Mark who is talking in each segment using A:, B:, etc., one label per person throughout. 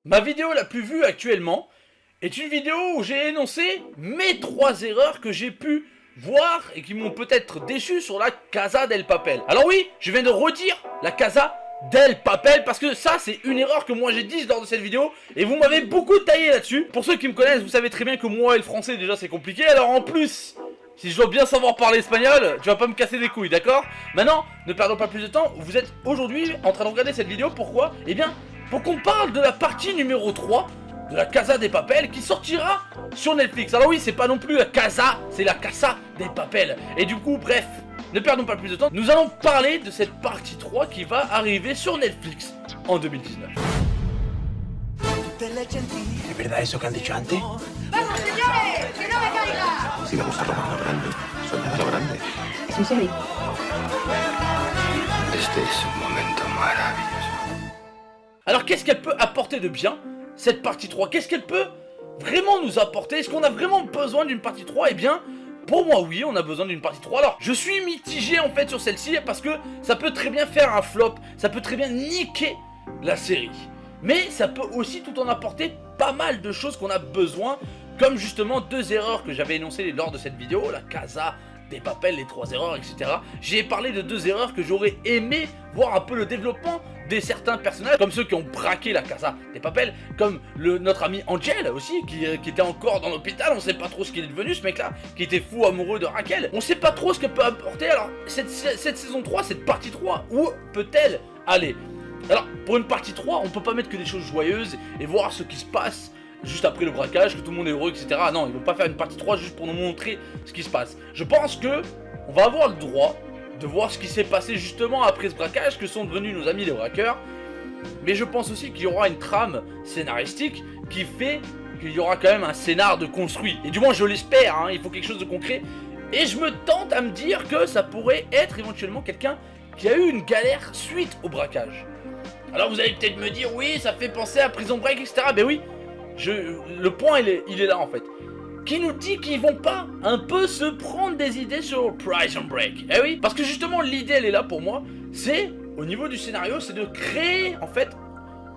A: Ma vidéo la plus vue actuellement est une vidéo où j'ai énoncé mes 3 erreurs que j'ai pu voir et qui m'ont peut-être déçu sur la Casa del Papel. Alors oui, je viens de redire la Casa del Papel parce que ça c'est une erreur que moi j'ai dit lors de cette vidéo et vous m'avez beaucoup taillé là-dessus. Pour ceux qui me connaissent, vous savez très bien que moi et le français déjà c'est compliqué, alors en plus, si je dois bien savoir parler espagnol, tu vas pas me casser les couilles, d'accord? Maintenant, ne perdons pas plus de temps, vous êtes aujourd'hui en train de regarder cette vidéo, pourquoi? Eh bien, pour qu'on parle de la partie numéro 3 de la Casa des Papel qui sortira sur Netflix. Alors oui, c'est pas non plus la Casa, c'est la Casa des Papel. Et du coup, bref, ne perdons pas plus de temps, nous allons parler de cette partie 3 qui va arriver sur Netflix en 2019.
B: ¿Es verdad eso que han dicho antes?
C: ¡Vamos, señores! ¡Que no me caiga!
B: Si me gusta Romano Grande, soldado grande.
C: Sí, sí.
B: Este es un momento maravilloso.
A: Alors qu'est-ce qu'elle peut apporter de bien, cette partie 3? Qu'est-ce qu'elle peut vraiment nous apporter? Est-ce qu'on a vraiment besoin d'une partie 3? Eh bien, pour moi oui, on a besoin d'une partie 3. Alors, je suis mitigé en fait sur celle-ci parce que ça peut très bien faire un flop, ça peut très bien niquer la série. Mais ça peut aussi tout en apporter pas mal de choses qu'on a besoin, comme justement 2 erreurs que j'avais énoncées lors de cette vidéo, la Casa des Papel, les 3 erreurs, etc. J'ai parlé de 2 erreurs que j'aurais aimé voir un peu le développement de certains personnages, comme ceux qui ont braqué la Casa des Papel, comme notre ami Angel aussi, qui était encore dans l'hôpital, on sait pas trop ce qu'il est devenu ce mec là, qui était fou amoureux de Raquel, on sait pas trop ce qu'elle peut apporter. Alors cette saison 3, cette partie 3, où peut-elle aller? Alors pour une partie 3, on peut pas mettre que des choses joyeuses et voir ce qui se passe juste après le braquage, que tout le monde est heureux, etc. Non, ils vont pas faire une partie 3 juste pour nous montrer ce qui se passe. Je pense que on va avoir le droit de voir ce qui s'est passé justement après ce braquage, que sont devenus nos amis les braqueurs. Mais je pense aussi qu'il y aura une trame scénaristique qui fait qu'il y aura quand même un scénar de construit. Et du moins je l'espère, hein, il faut quelque chose de concret. Et je me tente à me dire que ça pourrait être éventuellement quelqu'un qui a eu une galère suite au braquage. Alors vous allez peut-être me dire, oui, ça fait penser à Prison Break, etc. Ben oui, le point il est là en fait. Qui nous dit qu'ils vont pas un peu se prendre des idées sur Prison Break? Eh oui, parce que justement l'idée elle est là pour moi, c'est, au niveau du scénario, c'est de créer en fait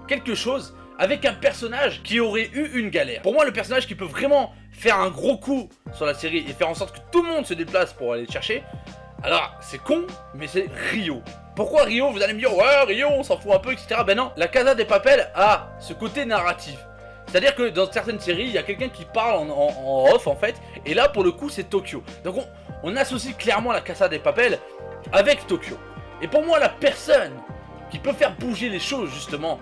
A: quelque chose avec un personnage qui aurait eu une galère. Pour moi, le personnage qui peut vraiment faire un gros coup sur la série et faire en sorte que tout le monde se déplace pour aller le chercher, alors c'est con, mais c'est Rio. Pourquoi Rio? Vous allez me dire, ouais Rio on s'en fout un peu, etc. Ben non, la Casa des Papel a ce côté narratif. C'est-à-dire que dans certaines séries, il y a quelqu'un qui parle en off en fait, et là pour le coup c'est Tokyo. Donc on associe clairement la Casa des Papel avec Tokyo. Et pour moi la personne qui peut faire bouger les choses justement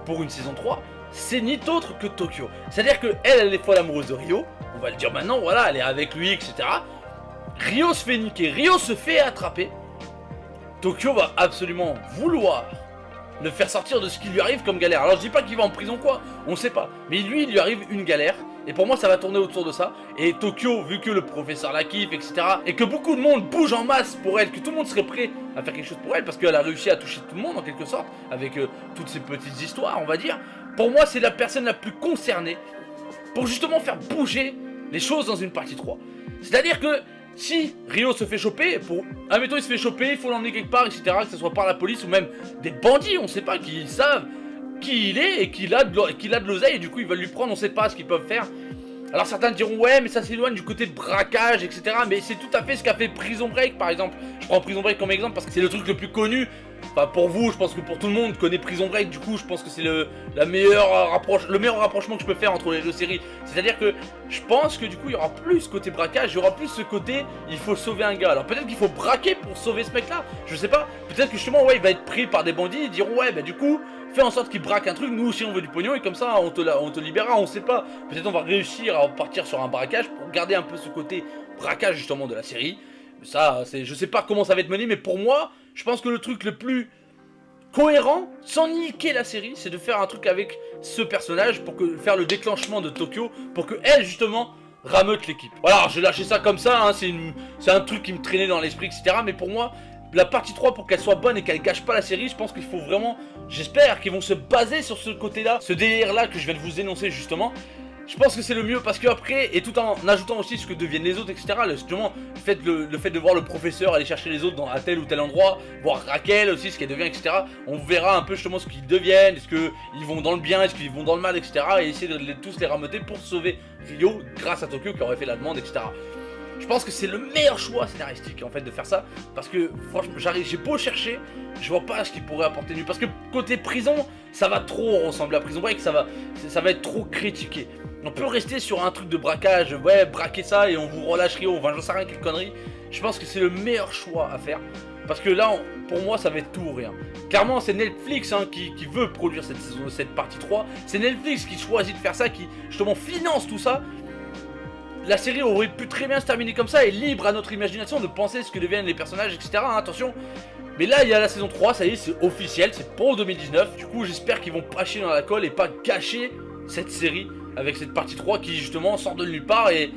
A: pour une saison 3, c'est ni autre que Tokyo. C'est-à-dire que elle est folle amoureuse de Rio, on va le dire maintenant, voilà, elle est avec lui, etc. Rio se fait niquer, Rio se fait attraper. Tokyo va absolument vouloir le faire sortir de ce qui lui arrive comme galère. Alors je dis pas qu'il va en prison quoi, on sait pas. Mais lui il lui arrive une galère. Et pour moi ça va tourner autour de ça. Et Tokyo, vu que le professeur la kiffe, etc. Et que beaucoup de monde bouge en masse pour elle, que tout le monde serait prêt à faire quelque chose pour elle, parce qu'elle a réussi à toucher tout le monde en quelque sorte, avec toutes ces petites histoires on va dire. Pour moi c'est la personne la plus concernée pour justement faire bouger les choses dans une partie 3. C'est-à-dire que si Rio se fait choper, admettons il se fait choper, il faut l'emmener quelque part, etc., que ce soit par la police ou même des bandits, on sait pas, qui savent qui il est et qu'il a de l'oseille et du coup ils veulent lui prendre, on sait pas ce qu'ils peuvent faire. Alors certains diront ouais mais ça s'éloigne du côté de braquage, etc. Mais c'est tout à fait ce qu'a fait Prison Break par exemple. Je prends Prison Break comme exemple parce que c'est le truc le plus connu. Enfin pour vous, je pense que pour tout le monde connaît Prison Break, du coup je pense que c'est le meilleur rapprochement que je peux faire entre les 2 séries. C'est-à-dire que je pense que du coup il y aura plus ce côté braquage, il y aura plus ce côté il faut sauver un gars. Alors peut-être qu'il faut braquer pour sauver ce mec là, je sais pas. Peut-être que justement ouais il va être pris par des bandits, ils diront ouais bah du coup fais en sorte qu'il braque un truc, nous aussi on veut du pognon et comme ça on te libérera, on sait pas. Peut-être on va réussir à partir sur un braquage pour garder un peu ce côté braquage justement de la série. Ça, je sais pas comment ça va être mené, mais pour moi, je pense que le truc le plus cohérent, sans niquer la série, c'est de faire un truc avec ce personnage pour faire le déclenchement de Tokyo, pour que elle justement rameute l'équipe. Voilà, j'ai lâché ça comme ça, hein, c'est un truc qui me traînait dans l'esprit, etc. Mais pour moi, la partie 3, pour qu'elle soit bonne et qu'elle gâche pas la série, je pense qu'il faut vraiment, j'espère qu'ils vont se baser sur ce côté-là, ce délire-là que je viens de vous énoncer justement. Je pense que c'est le mieux parce que après, et tout en ajoutant aussi ce que deviennent les autres, etc. Justement, le fait de voir le professeur aller chercher les autres à tel ou tel endroit, voir Raquel aussi, ce qu'elle devient, etc. On verra un peu justement ce qu'ils deviennent, est-ce qu'ils vont dans le bien, est-ce qu'ils vont dans le mal, etc. Et essayer de tous les rameuter pour sauver Rio grâce à Tokyo qui aurait fait la demande, etc. Je pense que c'est le meilleur choix scénaristique en fait de faire ça, parce que franchement j'ai beau chercher, je vois pas ce qu'il pourrait apporter de mieux, parce que côté prison, ça va trop ressembler à Prison Break, ça va être trop critiqué. On peut rester sur un truc de braquage, ouais, braquer ça et on vous relâche Rio, enfin j'en sais rien, quelle connerie. Je pense que c'est le meilleur choix à faire, parce que là, pour moi, ça va être tout ou rien. Clairement, c'est Netflix hein, qui veut produire cette partie 3, c'est Netflix qui choisit de faire ça, qui justement finance tout ça. La série aurait pu très bien se terminer comme ça et libre à notre imagination de penser ce que deviennent les personnages, etc. Hein, attention. Mais là, il y a la saison 3, ça y est, c'est officiel, c'est pour 2019. Du coup, j'espère qu'ils vont pas chier dans la colle et pas gâcher cette série avec cette partie 3 qui, justement, sort de nulle part et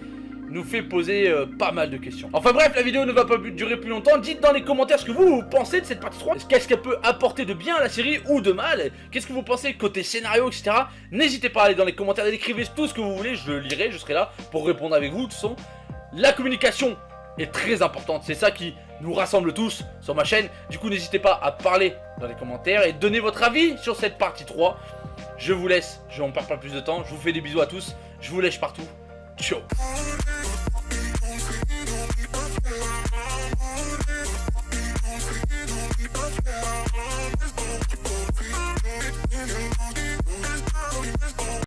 A: nous fait poser pas mal de questions. Enfin bref, la vidéo ne va pas durer plus longtemps. Dites dans les commentaires ce que vous pensez de cette partie 3. Qu'est-ce qu'elle peut apporter de bien à la série ou de mal? Qu'est-ce que vous pensez côté scénario, etc. N'hésitez pas à aller dans les commentaires et écrivez tout ce que vous voulez. Je le lirai, je serai là pour répondre avec vous. De toute façon, la communication est très importante. C'est ça qui nous rassemble tous sur ma chaîne. Du coup, n'hésitez pas à parler dans les commentaires et donner votre avis sur cette partie 3. Je vous laisse, je n'en perds pas plus de temps. Je vous fais des bisous à tous. Je vous lèche partout. Ciao.